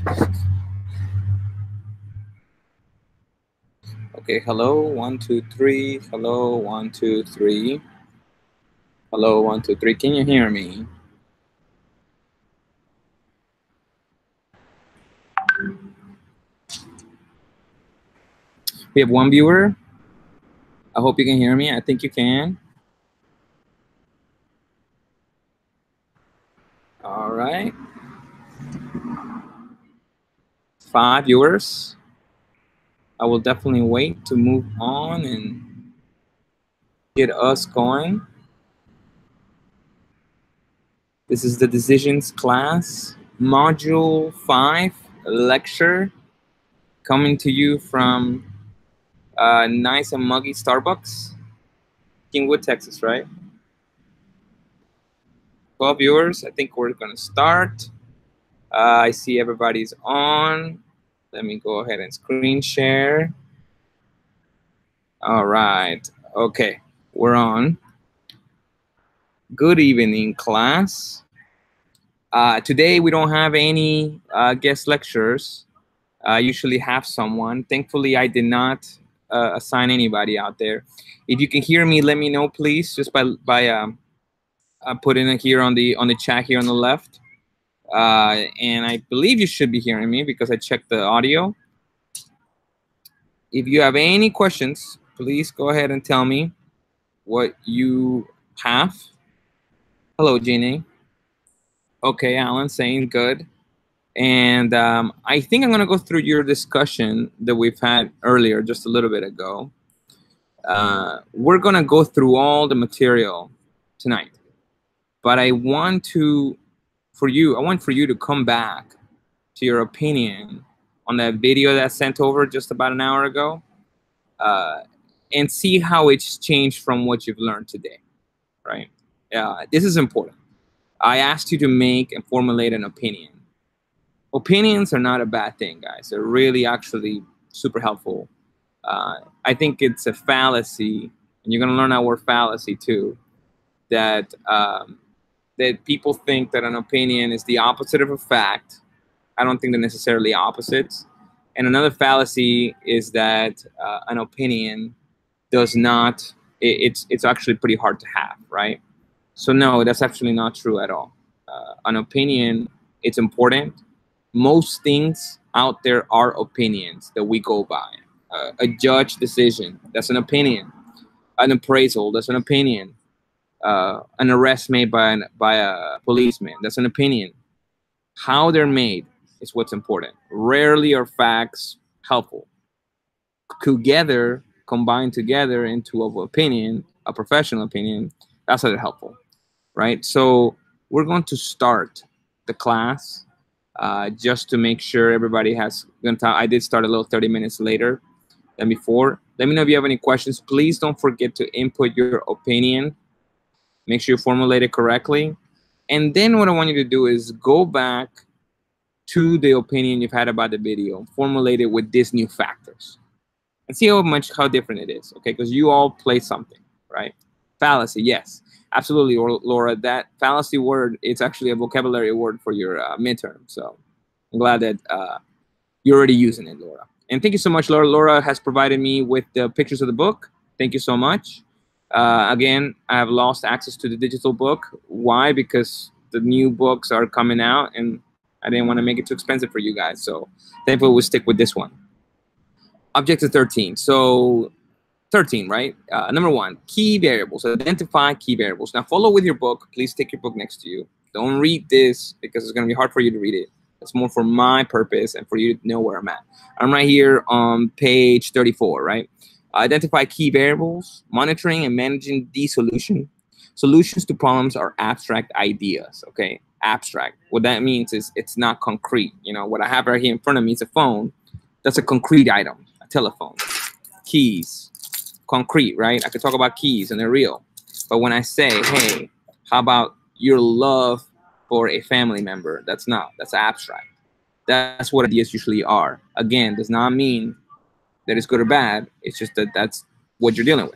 Okay, hello, 1, 2, 3. Hello, 1, 2, 3. Hello, 1, 2, 3. Can you hear me? We have one viewer. I hope you can hear me. I think you can. All right. 5 viewers. I will definitely wait to move on and get us going. This is the Decisions class, Module 5 lecture, coming to you from nice and muggy Starbucks, Kingwood, Texas, right? 12 viewers. I think we're going to start. I see everybody's on. Let me go ahead and screen share. All right. Okay, we're on. Good evening, class. Today we don't have any guest lecturers. I usually have someone. Thankfully, I did not assign anybody out there. If you can hear me, let me know, please, just by putting it here on the chat here on the left. And I believe you should be hearing me because I checked the audio. If you have any questions, please go ahead and tell me what you have. Hello, Jeannie. Okay, Alan saying good. And I think I'm going to go through your discussion that we've had earlier, just a little bit ago. We're going to go through all the material tonight. But I want for you to come back to your opinion on that video that I sent over just about an hour ago and see how it's changed from what you've learned today, right? This is important. I asked you to make and formulate an opinion. Opinions are not a bad thing, guys. They're really actually super helpful. I think it's a fallacy, and you're going to learn our word fallacy too, that that people think that an opinion is the opposite of a fact. I don't think they're necessarily opposites. And another fallacy is that an opinion does not, it's actually pretty hard to have, right? So no, that's actually not true at all. An opinion, it's important. Most things out there are opinions that we go by. A judge decision, that's an opinion. An appraisal, that's an opinion. An arrest made by a policeman, that's an opinion. How they're made is what's important. Rarely are facts helpful. Together, combined together into an opinion, a professional opinion, that's how they're helpful, right? So we're going to start the class just to make sure everybody has good time. I did start a little 30 minutes later than before. Let me know if you have any questions. Please don't forget to input your opinion. Make sure you formulate it correctly. And then what I want you to do is go back to the opinion you've had about the video, formulate it with these new factors, and see how different it is, okay? Because you all play something, right? Fallacy, yes, absolutely, Laura. That fallacy word, it's actually a vocabulary word for your midterm. So I'm glad that you're already using it, Laura. And thank you so much, Laura. Laura has provided me with the pictures of the book. Thank you so much. Again, I have lost access to the digital book. Why? Because the new books are coming out, and I didn't want to make it too expensive for you guys. So thankfully, we'll stick with this one. Objective 13. So 13, right? Number 1, key variables. Identify key variables. Now follow with your book. Please take your book next to you. Don't read this because it's going to be hard for you to read it. It's more for my purpose and for you to know where I'm at. I'm right here on page 34, right? Identify key variables. Monitoring and managing the solution. Solutions to problems are abstract ideas, okay? Abstract. What that means is it's not concrete. You know, what I have right here in front of me is a phone. That's a concrete item, a telephone. Keys, concrete, right? I could talk about keys and they're real. But when I say, hey, how about your love for a family member? That's abstract. That's what ideas usually are. Again, does not mean that it's good or bad. It's just that that's what you're dealing with.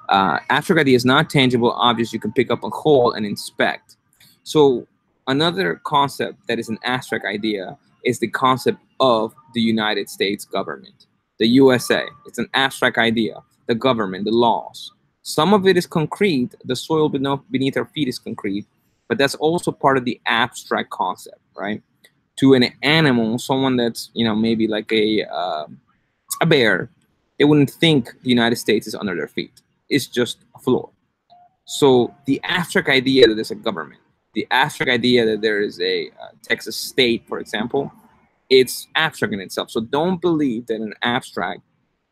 Abstract idea is not tangible objects you can pick up and hold and inspect. So another concept that is an abstract idea is the concept of the United States government, the USA. It's an abstract idea. The government, the laws. Some of it is concrete. The soil beneath our feet is concrete, but that's also part of the abstract concept, right? To an animal, someone that's, you know, maybe like a bear, they wouldn't think the United States is under their feet. It's just a floor. So the abstract idea that there's a government, the abstract idea that there is a Texas state, for example, it's abstract in itself. So don't believe that an abstract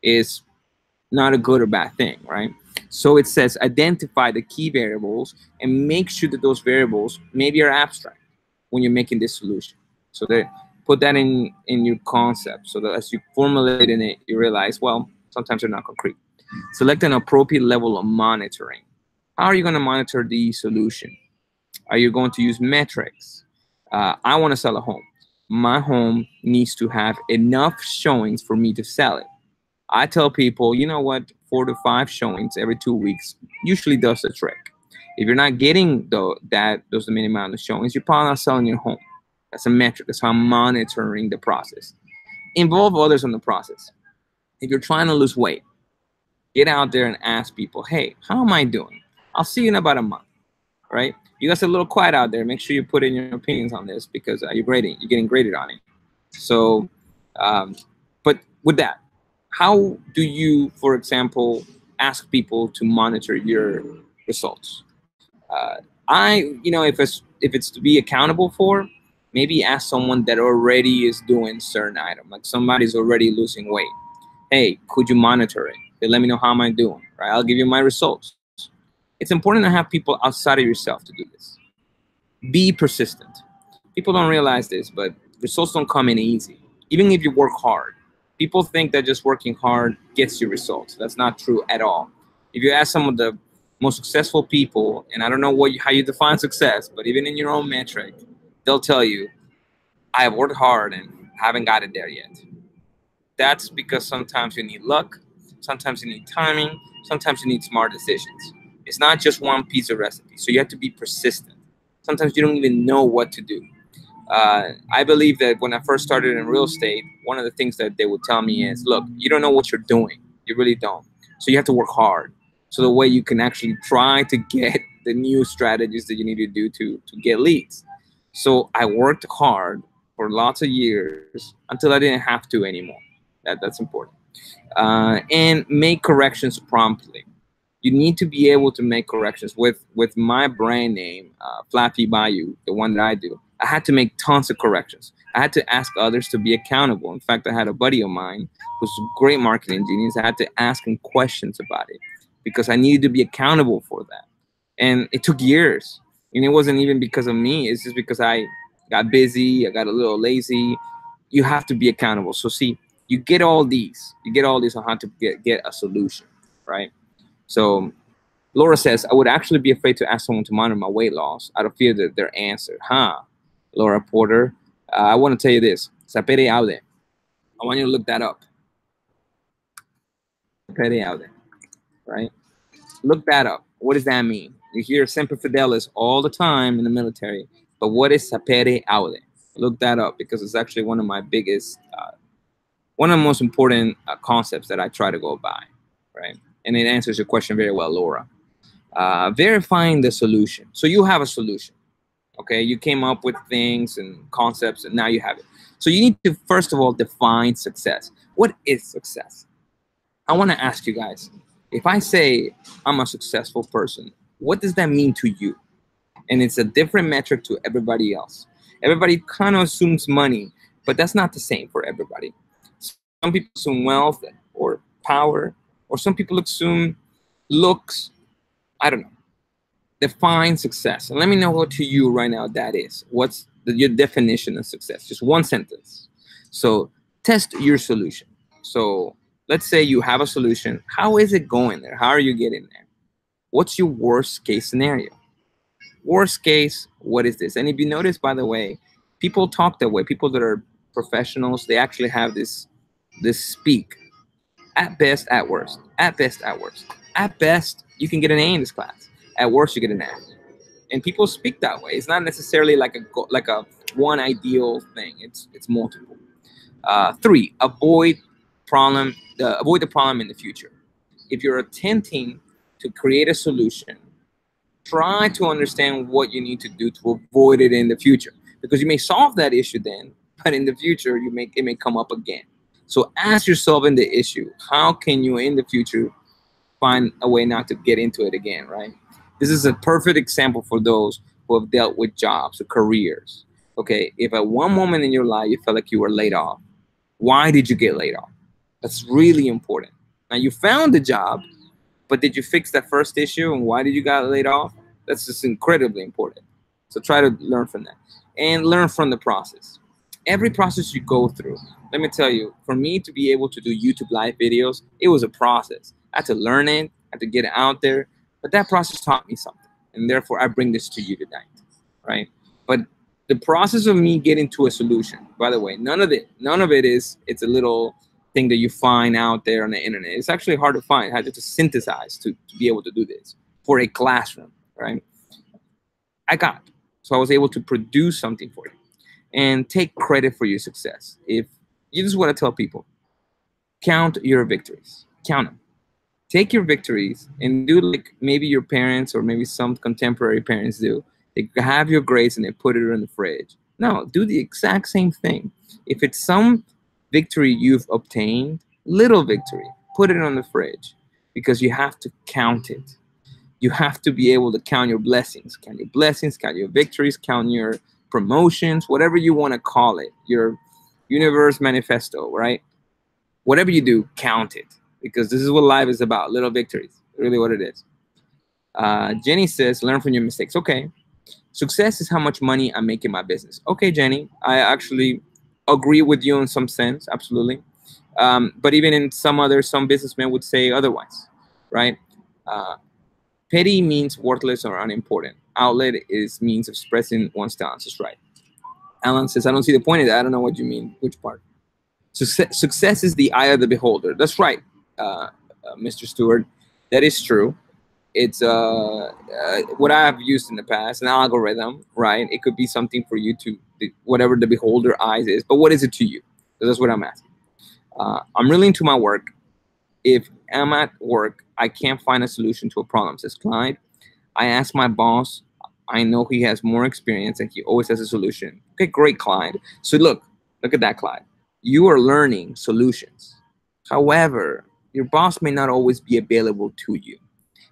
is not a good or bad thing, right? So it says identify the key variables and make sure that those variables maybe are abstract when you're making this solution. So that put that in your concept, so that as you formulate in it, you realize, well, sometimes they're not concrete. Select an appropriate level of monitoring. How are you going to monitor the solution? Are you going to use metrics? I want to sell a home. My home needs to have enough showings for me to sell it. I tell people, you know what, 4 to 5 showings every 2 weeks usually does the trick. If you're not getting those minimum amount of showings, you're probably not selling your home. That's a metric. That's how I'm monitoring the process. Involve others in the process. If you're trying to lose weight, get out there and ask people, hey, how am I doing? I'll see you in about a month, right? You guys are a little quiet out there. Make sure you put in your opinions on this, because you're getting graded on it. So, but with that, how do you, for example, ask people to monitor your results? If it's to be accountable for, maybe ask someone that already is doing certain item, like somebody's already losing weight. Hey, could you monitor it? They let me know how am I doing, right? I'll give you my results. It's important to have people outside of yourself to do this. Be persistent. People don't realize this, but results don't come in easy. Even if you work hard, people think that just working hard gets you results. That's not true at all. If you ask some of the most successful people, and I don't know how you define success, but even in your own metric, they'll tell you, I have worked hard and haven't got it there yet. That's because sometimes you need luck, sometimes you need timing, sometimes you need smart decisions. It's not just one piece of recipe, so you have to be persistent. Sometimes you don't even know what to do. I believe that when I first started in real estate, one of the things that they would tell me is, look, you don't know what you're doing. You really don't. So you have to work hard. So the way you can actually try to get the new strategies that you need to do to get leads. So I worked hard for lots of years until I didn't have to anymore. That's important. And make corrections promptly. You need to be able to make corrections. With my brand name, Flappy Bayou, the one that I do, I had to make tons of corrections. I had to ask others to be accountable. In fact, I had a buddy of mine who's a great marketing genius. I had to ask him questions about it because I needed to be accountable for that. And it took years. And it wasn't even because of me. It's just because I got busy. I got a little lazy. You have to be accountable. So see, you get all these. You get all these on how to get a solution, right? So Laura says, I would actually be afraid to ask someone to monitor my weight loss out of fear that their answer. Laura Porter, I want to tell you this. Sapere aude. I want you to look that up. Sapere aude, right? Look that up. What does that mean? You hear Semper Fidelis all the time in the military, but what is sapere aude? Look that up, because it's actually one of my biggest, one of the most important concepts that I try to go by, right? And it answers your question very well, Laura. Verifying the solution. So you have a solution, okay? You came up with things and concepts, and now you have it. So you need to, first of all, define success. What is success? I want to ask you guys, if I say I'm a successful person, what does that mean to you? And it's a different metric to everybody else. Everybody kind of assumes money, but that's not the same for everybody. Some people assume wealth or power, or some people assume looks. I don't know. Define success. And let me know what to you right now that is. What's your definition of success? Just one sentence. So test your solution. So let's say you have a solution. How is it going there? How are you getting there? What's your worst case scenario? Worst case, what is this? And if you notice, by the way, people talk that way. People that are professionals, they actually have this speak. At best, at worst. At best, at worst. At best, you can get an A in this class. At worst, you get an F. And people speak that way. It's not necessarily like a one ideal thing. It's multiple. 3, avoid the problem in the future. If you're attempting to create a solution, try to understand what you need to do to avoid it in the future, because you may solve that issue then, but in the future it may come up again. So as you're solving the issue, how can you in the future find a way not to get into it again, right? This is a perfect example for those who have dealt with jobs or careers. Okay, if at one moment in your life you felt like you were laid off, why did you get laid off? That's really important. Now you found the job, but did you fix that first issue, and why did you got laid off? That's just incredibly important. So try to learn from that and learn from the process. Every process you go through, let me tell you, for me to be able to do YouTube live videos, it was a process. I had to learn it, I had to get it out there, but that process taught me something, and therefore I bring this to you tonight, right? But the process of me getting to a solution, by the way, none of it is, it's a little thing that you find out there on the internet. It's actually hard to find. I had to synthesize to be able to do this for a classroom, right? I got it. So I was able to produce something for you and take credit for your success. If this is what I tell people, count your victories, count them. Take your victories and do like maybe your parents or maybe some contemporary parents do. They have your grades and they put it in the fridge. No, do the exact same thing. If it's some victory you've obtained, little victory, put it on the fridge, because you have to count it. You have to be able to count your blessings, count your victories, count your promotions, whatever you want to call it, your universe manifesto, right? Whatever you do, count it, because this is what life is about, little victories, really what it is. Jenny says, learn from your mistakes. Okay. Success is how much money I make in my business. Okay, Jenny, I actually agree with you in some sense, absolutely. But even in some businessmen would say otherwise, right? Petty means worthless or unimportant. Outlet is means of expressing one's talents. That's right. Alan says, I don't see the point of that. I don't know what you mean. Which part? Success is the eye of the beholder. That's right, Mr. Stewart. That is true. It's what I've used in the past, an algorithm, right? It could be something for you to, whatever the beholder eyes is, but what is it to you? So that's what I'm asking. I'm really into my work. If I'm at work, I can't find a solution to a problem, says Clyde. I ask my boss. I know he has more experience and he always has a solution. Okay, great, Clyde. So look at that, Clyde. You are learning solutions. However, your boss may not always be available to you.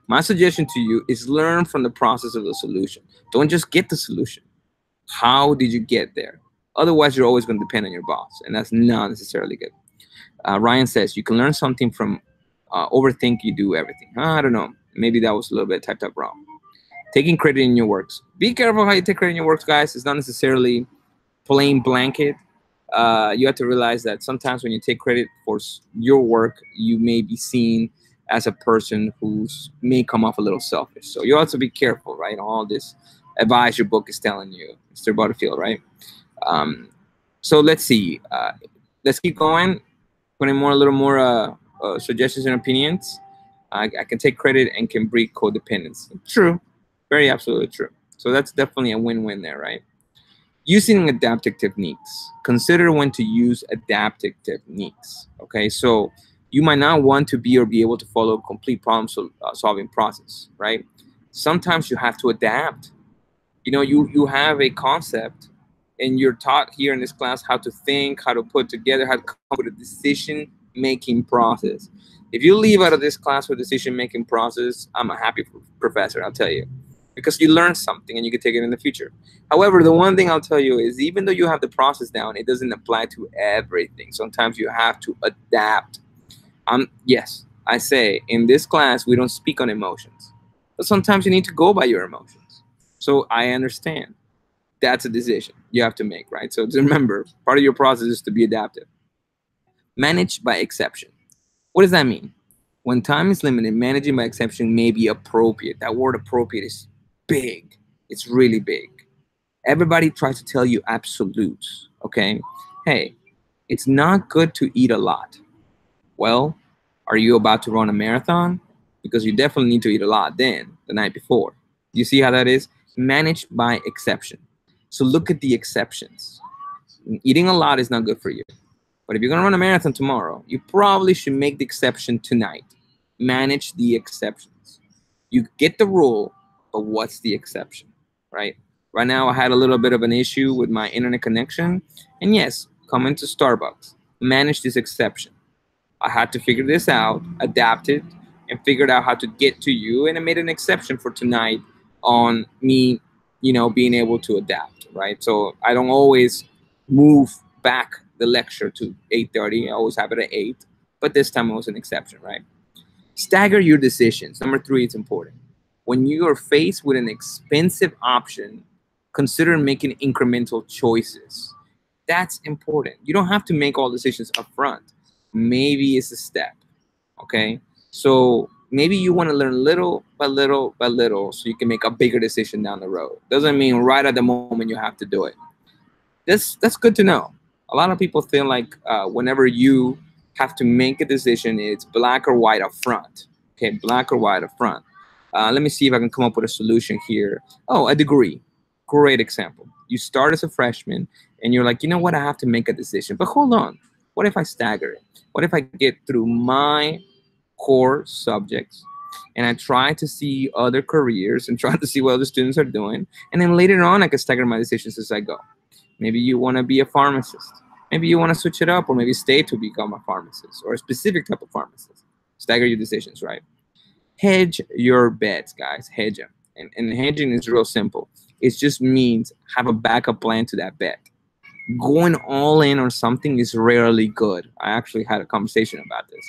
My suggestion to you is learn from the process of the solution. Don't just get the solution. How did you get there? Otherwise, you're always going to depend on your boss, and that's not necessarily good. Ryan says, you can learn something from overthink you do everything. I don't know. Maybe that was a little bit typed up wrong. Taking credit in your works. Be careful how you take credit in your works, guys. It's not necessarily plain blanket. You have to realize that sometimes when you take credit for your work, you may be seen as a person who's may come off a little selfish. So you have to be careful, right? All this advice your book is telling you, Mr. Butterfield, right? So let's see. Let's keep going. Putting a little more suggestions and opinions. I can take credit and can breed codependence. True. Very absolutely true. So that's definitely a win-win there, right? Using adaptive techniques. Consider when to use adaptive techniques. Okay, so you might not want to be or be able to follow a complete problem solving process, right? Sometimes you have to adapt. You know, you have a concept and you're taught here in this class how to think, how to put together, how to come up with a decision-making process. If you leave out of this class with decision-making process, I'm a happy professor, I'll tell you, because you learn something and you can take it in the future. However, the one thing I'll tell you is even though you have the process down, it doesn't apply to everything. Sometimes you have to adapt. Yes, I say in this class, we don't speak on emotions, but sometimes you need to go by your emotions. So I understand. That's a decision you have to make, right? So remember, part of your process is to be adaptive. Manage by exception. What does that mean? When time is limited, managing by exception may be appropriate. That word appropriate is big. It's really big. Everybody tries to tell you absolutes, okay? Hey, it's not good to eat a lot. Well, are you about to run a marathon? Because you definitely need to eat a lot then, the night before. You see how that is? Managed by exception. So look at the exceptions. Eating a lot is not good for you. But if you're going to run a marathon tomorrow, you probably should make the exception tonight. Manage the exceptions. You get the rule, but what's the exception, right? Right now, I had a little bit of an issue with my internet connection. And yes, come into Starbucks. Manage this exception. I had to figure this out, adapt it, and figured out how to get to you. And I made an exception for tonight on me, being able to adapt, right? So I don't always move back the lecture to 8:30. I always have it at 8, but this time it was an exception, right? Stagger your decisions. Number 3, it's important. When you are faced with an expensive option, consider making incremental choices. That's important. You don't have to make all decisions up front. Maybe it's a step, okay? So maybe you want to learn little by little by little so you can make a bigger decision down the road. Doesn't mean right at the moment you have to do it. That's good to know. A lot of people feel like whenever you have to make a decision, it's black or white up front. Okay, black or white up front. Let me see if I can come up with a solution here. Oh, a degree. Great example. You start as a freshman and you're like, you know what, I have to make a decision. But hold on. What if I stagger it? What if I get through my core subjects and I try to see other careers and try to see what other students are doing, and then later on I can stagger my decisions as I go. Maybe you want to be a pharmacist. Maybe you want to switch it up, or maybe stay to become a pharmacist or a specific type of pharmacist. Stagger your decisions, right? Hedge your bets, guys. Hedge them. And hedging is real simple. It just means have a backup plan to that bet. Going all in on something is rarely good. I actually had a conversation about this.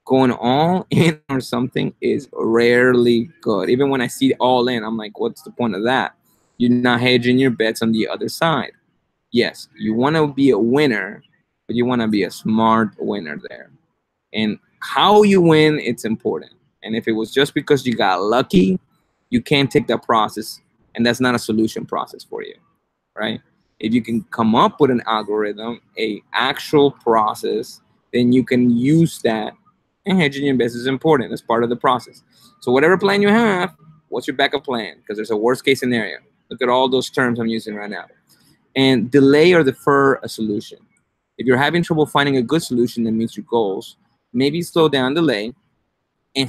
Going all in on something is rarely good. Even when I see all in, I'm like, what's the point of that? You're not hedging your bets on the other side. Yes, you want to be a winner, but you want to be a smart winner there. And how you win, it's important. And if it was just because you got lucky, you can't take that process, and that's not a solution process for you, right? If you can come up with an algorithm, a actual process, then you can use that. And hedging your bets is important. It's part of the process. So whatever plan you have, what's your backup plan? Because there's a worst case scenario. Look at all those terms I'm using right now. And delay or defer a solution. If you're having trouble finding a good solution that meets your goals, maybe slow down, delay, and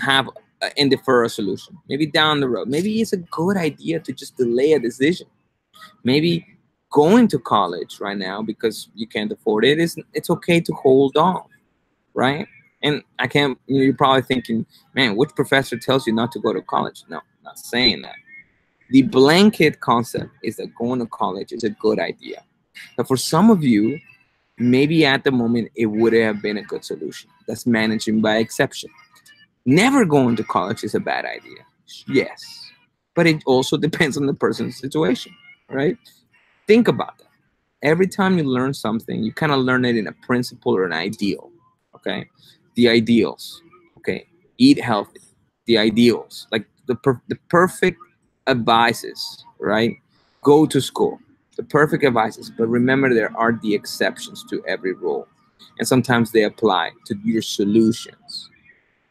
defer a solution. Maybe down the road. Maybe it's a good idea to just delay a decision. Maybe going to college right now because you can't afford it, it's okay to hold off, right? And you're probably thinking, man, which professor tells you not to go to college? No, I'm not saying that. The blanket concept is that going to college is a good idea. But for some of you, maybe at the moment it would have been a good solution. That's managing by exception. Never going to college is a bad idea. Yes. But it also depends on the person's situation, right? Think about that. Every time you learn something, you kind of learn it in a principle or an ideal, okay? The ideals, okay? Eat healthy. The ideals, like the perfect advices, right? Go to school. The perfect advices. But remember, there are the exceptions to every rule. And sometimes they apply to your solutions.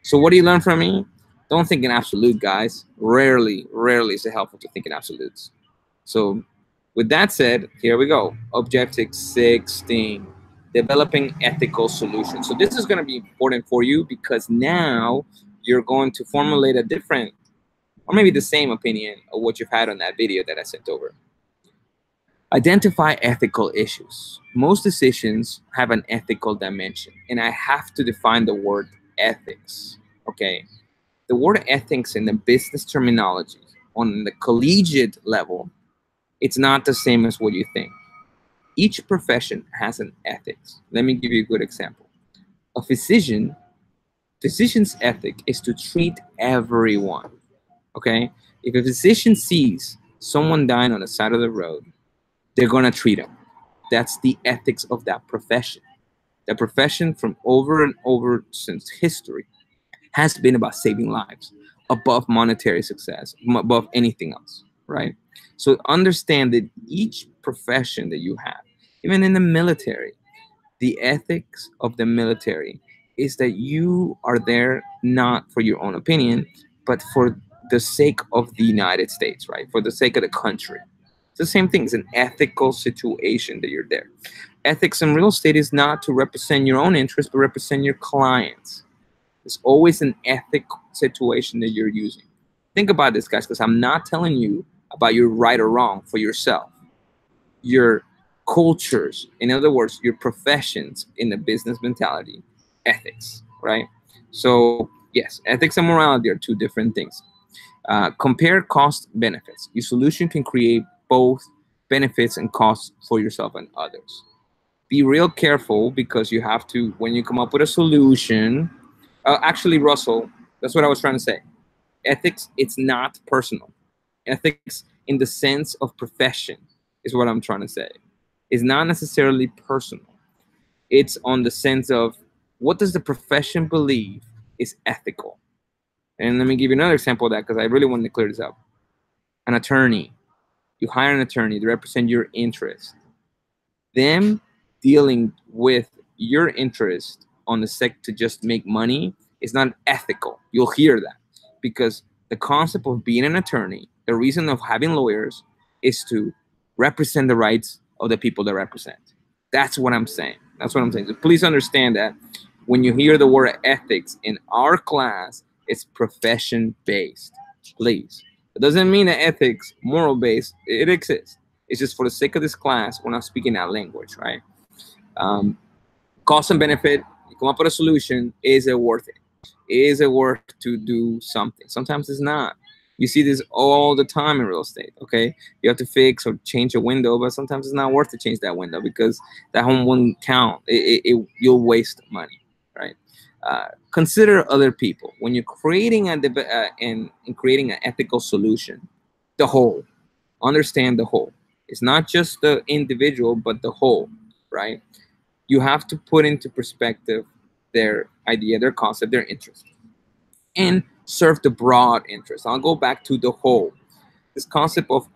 So what do you learn from me? Don't think in absolute, guys. Rarely is it helpful to think in absolutes. So with that said, here we go. Objective 16, developing ethical solutions. So this is going to be important for you because now you're going to formulate a different, or maybe the same opinion of what you've had on that video that I sent over. Identify ethical issues. Most decisions have an ethical dimension, and I have to define the word ethics, okay? The word ethics in the business terminology on the collegiate level, it's not the same as what you think. Each profession has an ethics. Let me give you a good example. A physician's ethic is to treat everyone, okay? If a physician sees someone dying on the side of the road, they're gonna treat him. That's the ethics of that profession. The profession from over and over since history has been about saving lives above monetary success, above anything else, right? So understand that each profession that you have, even in the military, the ethics of the military is that you are there not for your own opinion, but for the sake of the United States, right? For the sake of the country. the same thing. It's an ethical situation that you're there. Ethics in real estate is not to represent your own interests, but represent your clients. It's always an ethical situation that you're using. Think about this, guys, because I'm not telling you about your right or wrong for yourself. Your cultures, in other words, your professions in the business mentality, ethics, right? So yes, ethics and morality are two different things. Compare cost benefits. Your solution can create both benefits and costs for yourself and others. Be real careful because you have to, when you come up with a solution, actually, Russell, that's what I was trying to say. Ethics, it's not personal. Ethics in the sense of profession is what I'm trying to say. It's not necessarily personal. It's on the sense of what does the profession believe is ethical. And let me give you another example of that because I really wanted to clear this up. An attorney. You hire an attorney to represent your interest. Them dealing with your interest on the sec to just make money is not ethical. You'll hear that because the concept of being an attorney, the reason of having lawyers is to represent the rights of the people they represent. That's what I'm saying. That's what I'm saying. So please understand that when you hear the word ethics in our class, it's profession based. Please. It doesn't mean that ethics, moral based, it exists. It's just for the sake of this class, we're not speaking that language, right? Cost and benefit, you come up with a solution, is it worth it? Is it worth to do something? Sometimes it's not. You see this all the time in real estate, okay? You have to fix or change a window, but sometimes it's not worth to change that window because that home won't count. You'll waste money, right? Consider other people. When you're creating in creating an ethical solution, the whole, understand the whole. It's not just the individual, but the whole, right? You have to put into perspective their idea, their concept, their interest, and serve the broad interest. I'll go back to the whole. This concept of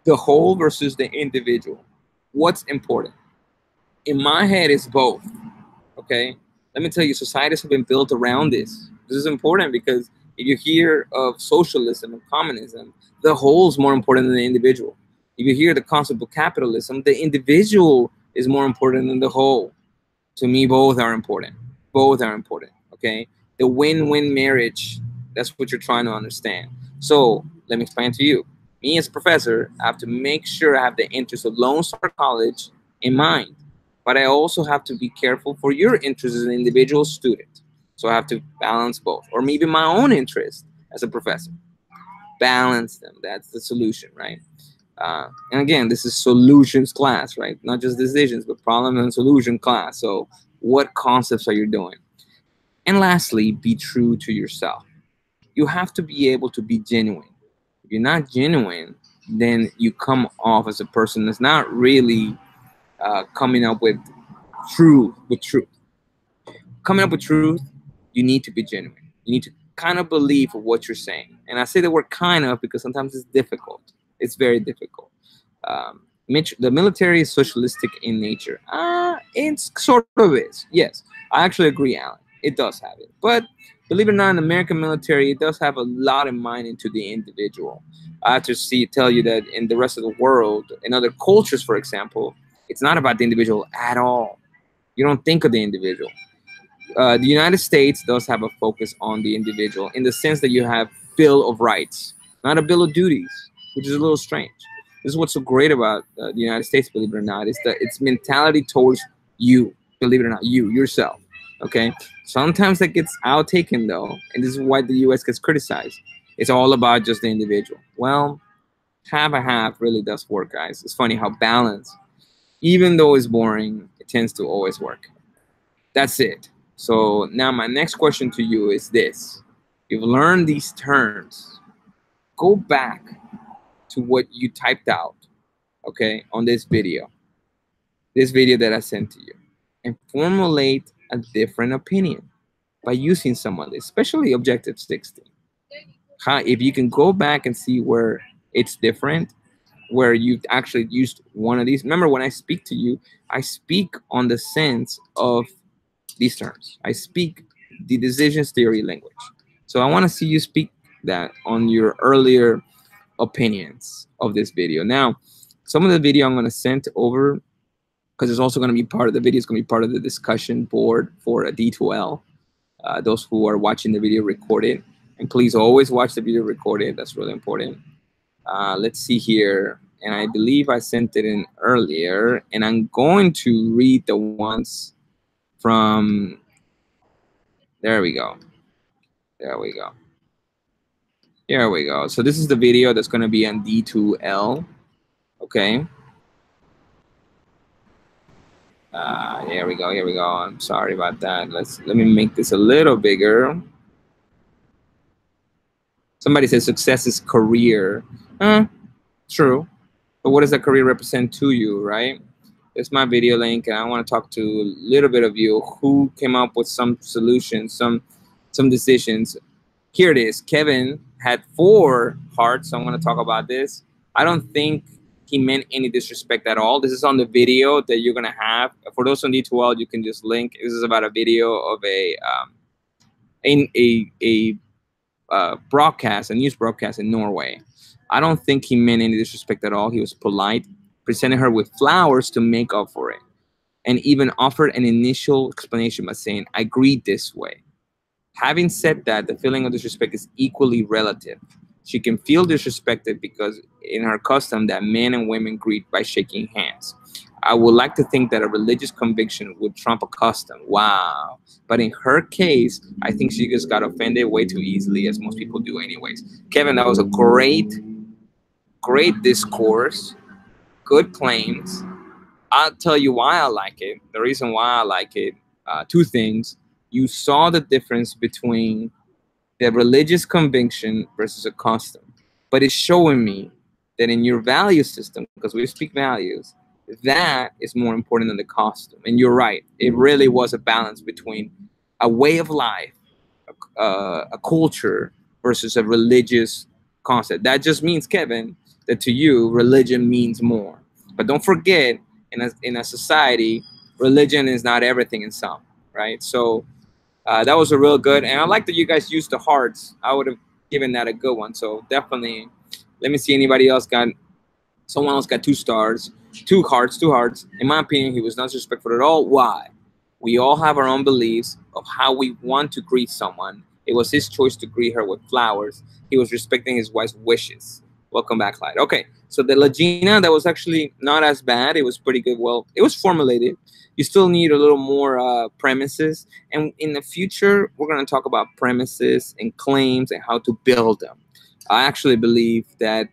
the whole versus the individual. What's important? In my head, it's both, okay? Let me tell you, societies have been built around this. This is important because if you hear of socialism and communism, the whole is more important than the individual. If you hear the concept of capitalism, the individual is more important than the whole. To me, both are important. Both are important, okay? The win-win marriage, that's what you're trying to understand. So let me explain to you. Me as a professor, I have to make sure I have the interest of Lone Star College in mind. But I also have to be careful for your interest as an individual student. So I have to balance both. Or maybe my own interest as a professor. Balance them. That's the solution, right? And again, this is solutions class, right? Not just decisions, but problem and solution class. So what concepts are you doing? And lastly, be true to yourself. You have to be able to be genuine. If you're not genuine, then you come off as a person that's not really coming up with truth. Coming up with truth, you need to be genuine. You need to kind of believe what you're saying. And I say the word kind of because sometimes it's difficult. It's very difficult. The military is socialistic in nature. It sort of is. Yes, I actually agree, Alan. It does have it. But believe it or not, in the American military, it does have a lot in mind into the individual. I have to tell you that in the rest of the world, in other cultures, for example, it's not about the individual at all. You don't think of the individual. The United States does have a focus on the individual in the sense that you have Bill of Rights, not a Bill of Duties, which is a little strange. This is what's so great about the United States, believe it or not, is that its mentality towards you, believe it or not, yourself, okay? Sometimes that gets outtaken, though, and this is why the U.S. gets criticized. It's all about just the individual. Well, half and half really does work, guys. It's funny how balance, even though it's boring, it tends to always work. That's it. So now my next question to you is this. You've learned these terms. Go back to what you typed out, okay, on this video that I sent to you, and formulate a different opinion by using some of this, especially Objective 16. If you can go back and see where it's different, where you've actually used one of these. Remember, when I speak to you, I speak on the sense of these terms. I speak the decisions theory language. So I want to see you speak that on your earlier opinions of this video. Now, Some of the video I'm going to send over, because it's also going to be part of the video. It's going to be part of the discussion board for a D2L. Those who are watching the video recorded. And please always watch the video recorded. That's really important. Let's see here. And I believe I sent it in earlier. And I'm going to read the ones from, there we go. There we go. Here we go. So this is the video that's going to be on D2L. Okay. Here we go. Here we go. I'm sorry about that. Let me make this a little bigger. Somebody says success is career. True. But what does that career represent to you, right? It's my video link, and I want to talk to a little bit of you who came up with some solutions, some decisions. Here it is. Kevin had 4 hearts. So I'm going to talk about this. I don't think he meant any disrespect at all. This is on the video that you're going to have. For those on D2L, you can just link. This is about a video of a broadcast, a news broadcast in Norway. I don't think he meant any disrespect at all. He was polite, presented her with flowers to make up for it, and even offered an initial explanation by saying, I greet this way. Having said that, the feeling of disrespect is equally relative. She can feel disrespected because in her custom that men and women greet by shaking hands. I would like to think that a religious conviction would trump a custom. Wow. But in her case, I think she just got offended way too easily, as most people do anyways. Kevin, that was a great discourse. Good claims. I'll tell you why I like it. The reason why I like it, 2 things. You saw the difference between the religious conviction versus a custom. But it's showing me that in your value system, because we speak values, that is more important than the custom. And you're right. It really was a balance between a way of life, a culture, versus a religious concept. That just means, Kevin, that to you, religion means more. But don't forget, in a society, religion is not everything in some, right? So that was a real good, and I like that you guys used the hearts. I would have given that a good one. So definitely, let me see anybody else got. Someone else got 2 stars, 2 hearts. In my opinion, he was not disrespectful at all. Why? We all have our own beliefs of how we want to greet someone. It was his choice to greet her with flowers. He was respecting his wife's wishes. Welcome back, Clyde. Okay, so the Legina, that was actually not as bad. It was pretty good. Well, it was formulated. You still need a little more premises. And in the future, we're going to talk about premises and claims and how to build them. I actually believe that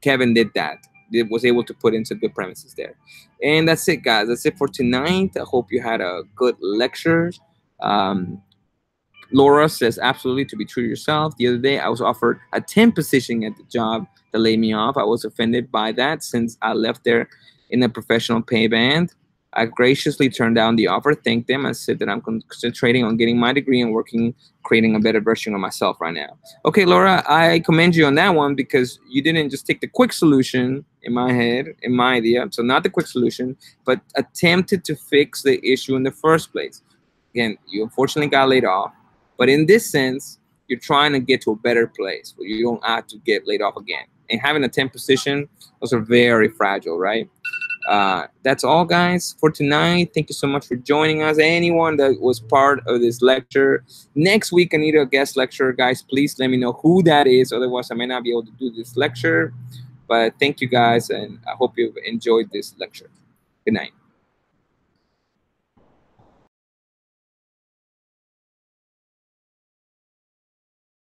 Kevin did that. It was able to put in some good premises there. And that's it, guys. That's it for tonight. I hope you had a good lecture. Laura says, absolutely, to be true to yourself. The other day, I was offered a temp position at the job that laid me off. I was offended by that since I left there in a professional pay band. I graciously turned down the offer, thanked them, and said that I'm concentrating on getting my degree and working, creating a better version of myself right now. Okay, Laura, I commend you on that one because you didn't just take the quick solution in my head, in my idea, so not the quick solution, but attempted to fix the issue in the first place. Again, you unfortunately got laid off, but in this sense, you're trying to get to a better place where you don't have to get laid off again. And having a temp position, those are very fragile, right? That's all, guys, for tonight. Thank you so much for joining us. Anyone that was part of this lecture, next week I need a guest lecturer, guys. Please let me know who that is, otherwise I may not be able to do this lecture. But thank you, guys, and I hope you've enjoyed this lecture. Good night.